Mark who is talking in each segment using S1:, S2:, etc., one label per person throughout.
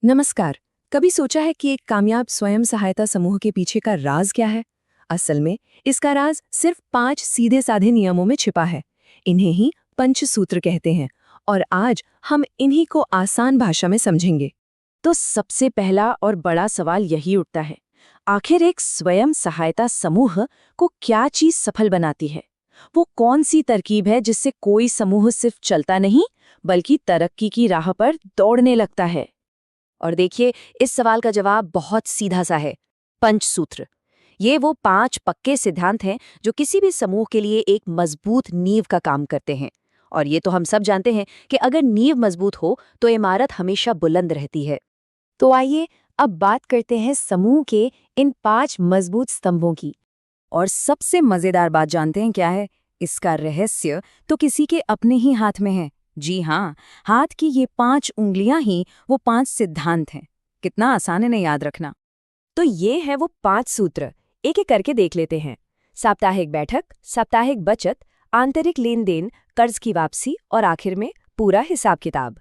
S1: नमस्कार। कभी सोचा है कि एक कामयाब स्वयं सहायता समूह के पीछे का राज क्या है? असल में इसका राज सिर्फ 5 सीधे साधे नियमों में छिपा है। इन्हें ही पंचसूत्र कहते हैं और आज हम इन्हीं को आसान भाषा में समझेंगे।
S2: तो सबसे पहला और बड़ा सवाल यही उठता है, आखिर एक स्वयं सहायता समूह को क्या चीज सफल बनाती है? वो कौन सी तरकीब है जिससे कोई समूह सिर्फ चलता नहीं बल्कि तरक्की की राह पर दौड़ने लगता है? और देखिए, इस सवाल का जवाब बहुत सीधा सा है, पंचसूत्र। ये वो 5 पक्के सिद्धांत हैं जो किसी भी समूह के लिए एक मजबूत नींव का काम करते हैं। और ये तो हम सब जानते हैं कि अगर नींव मजबूत हो तो इमारत हमेशा बुलंद रहती है। तो आइए अब बात करते हैं समूह के इन 5 मजबूत स्तंभों की। और सबसे मजेदार बात जानते हैं क्या है? इसका रहस्य तो किसी के अपने ही हाथ में है। जी हाँ, हाथ की ये 5 उंगलियां ही वो 5 सिद्धांत हैं। कितना आसान है ना याद रखना। तो ये है वो 5 सूत्र, एक एक करके देख लेते हैं। साप्ताहिक बैठक, साप्ताहिक बचत, आंतरिक लेन देन, कर्ज की वापसी और आखिर में पूरा हिसाब किताब।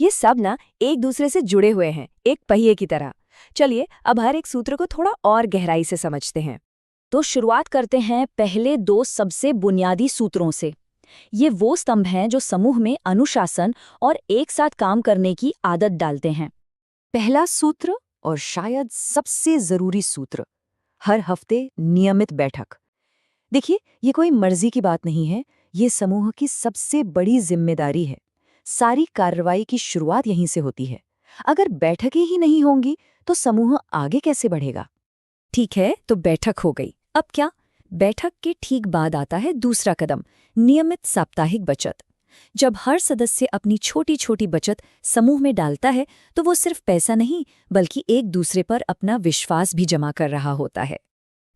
S2: ये सब ना एक दूसरे से जुड़े हुए हैं, एक पहिए की तरह। चलिए अब हर एक सूत्र को थोड़ा और गहराई से समझते हैं। तो शुरुआत करते हैं पहले 2 सबसे बुनियादी सूत्रों से। ये वो स्तंभ हैं जो समूह में अनुशासन और एक साथ काम करने की आदत डालते हैं। पहला सूत्र और शायद सबसे जरूरी सूत्र, हर हफ्ते नियमित बैठक। देखिए, ये कोई मर्जी की बात नहीं है, ये समूह की सबसे बड़ी जिम्मेदारी है। सारी कार्रवाई की शुरुआत यहीं से होती है। अगर बैठकें ही नहीं होंगी तो समूह आगे कैसे बढ़ेगा? ठीक है, तो बैठक हो गई। अब क्या? बैठक के ठीक बाद आता है दूसरा कदम, नियमित साप्ताहिक बचत। जब हर सदस्य अपनी छोटी छोटी बचत समूह में डालता है तो वो सिर्फ पैसा नहीं बल्कि एक दूसरे पर अपना विश्वास भी जमा कर रहा होता है।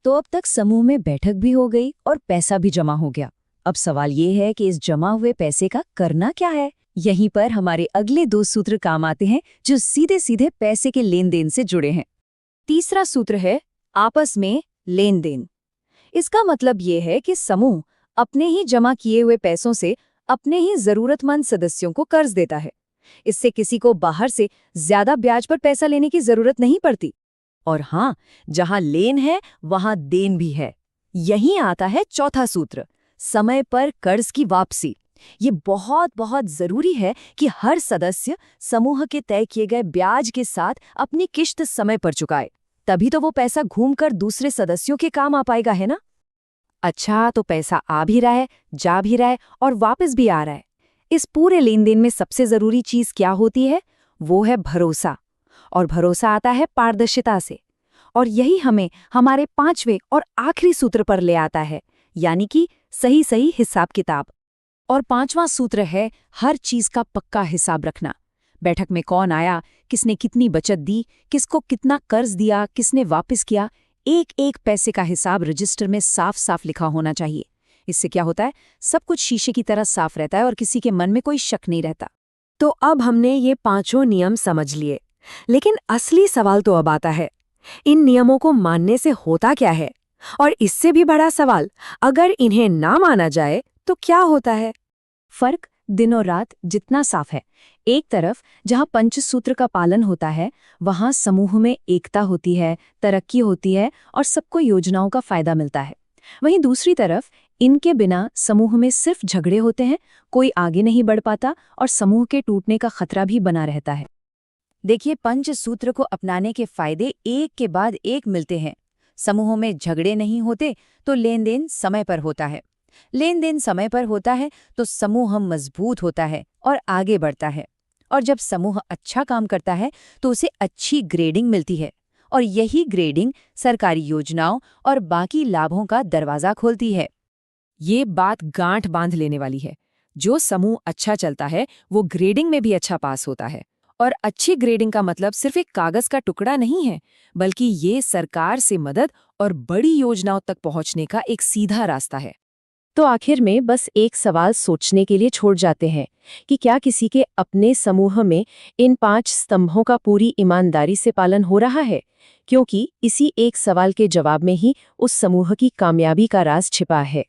S2: तो अब तक समूह में बैठक भी हो गई और पैसा भी जमा हो गया। अब सवाल ये है कि इस जमा हुए पैसे का करना क्या है? यहीं पर हमारे अगले 2 सूत्र काम आते हैं जो सीधे सीधे पैसे के लेन देन से जुड़े हैं। तीसरा सूत्र है आपस में लेन देन। इसका मतलब ये है कि समूह अपने ही जमा किए हुए पैसों से अपने ही जरूरतमंद सदस्यों को कर्ज देता है। इससे किसी को बाहर से ज्यादा ब्याज पर पैसा लेने की जरूरत नहीं पड़ती। और हाँ, जहां लेन है वहां देन भी है। यहीं आता है चौथा सूत्र, समय पर कर्ज की वापसी। ये बहुत बहुत जरूरी है कि हर सदस्य समूह के तय किए गए ब्याज के साथ अपनी किश्त समय पर चुकाए, तभी तो वो पैसा घूमकर दूसरे सदस्यों के काम आ पाएगा, है ना? अच्छा, तो पैसा आ भी रहा है, जा भी रहा है और वापस भी आ रहा है। इस पूरे लेन देन में सबसे जरूरी चीज क्या होती है? वो है भरोसा। और भरोसा आता है पारदर्शिता से। और यही हमें हमारे 5वें और आखिरी सूत्र पर ले आता है, यानी कि सही सही हिसाब किताब। और 5वां सूत्र है हर चीज का पक्का हिसाब रखना। बैठक में कौन आया, किसने कितनी बचत दी, किसको कितना कर्ज दिया, किसने वापस किया, एक एक पैसे का हिसाब रजिस्टर में साफ साफ लिखा होना चाहिए। इससे क्या होता है? सब कुछ शीशे की तरह साफ रहता है और किसी के मन में कोई शक नहीं रहता। तो अब हमने ये 5 नियम समझ लिए, लेकिन असली सवाल तो अब आता है, इन नियमों को मानने से होता क्या है? और इससे भी बड़ा सवाल, अगर इन्हें ना माना जाए तो क्या होता है? फर्क दिन और रात जितना साफ है। एक तरफ जहां पंचसूत्र का पालन होता है वहां समूह में एकता होती है, तरक्की होती है और सबको योजनाओं का फायदा मिलता है। वहीं दूसरी तरफ इनके बिना समूह में सिर्फ झगड़े होते हैं, कोई आगे नहीं बढ़ पाता और समूह के टूटने का खतरा भी बना रहता है। देखिए, पंचसूत्र को अपनाने के फायदे एक के बाद एक मिलते हैं। समूह में झगड़े नहीं होते तो लेन देन समय पर होता है। लेन देन समय पर होता है तो समूह मजबूत होता है और आगे बढ़ता है। और जब समूह अच्छा काम करता है तो उसे अच्छी ग्रेडिंग मिलती है। और यही ग्रेडिंग सरकारी योजनाओं और बाकी लाभों का दरवाजा खोलती है। ये बात गांठ बांध लेने वाली है। जो समूह अच्छा चलता है वो ग्रेडिंग में भी अच्छा पास होता है। और अच्छी ग्रेडिंग का मतलब सिर्फ एक कागज का टुकड़ा नहीं है, बल्कि ये सरकार से मदद और बड़ी योजनाओं तक पहुंचने का एक सीधा रास्ता है। तो आखिर में बस एक सवाल सोचने के लिए छोड़ जाते हैं कि क्या किसी के अपने समूह में इन 5 स्तंभों का पूरी ईमानदारी से पालन हो रहा है? क्योंकि इसी एक सवाल के जवाब में ही उस समूह की कामयाबी का राज छिपा है।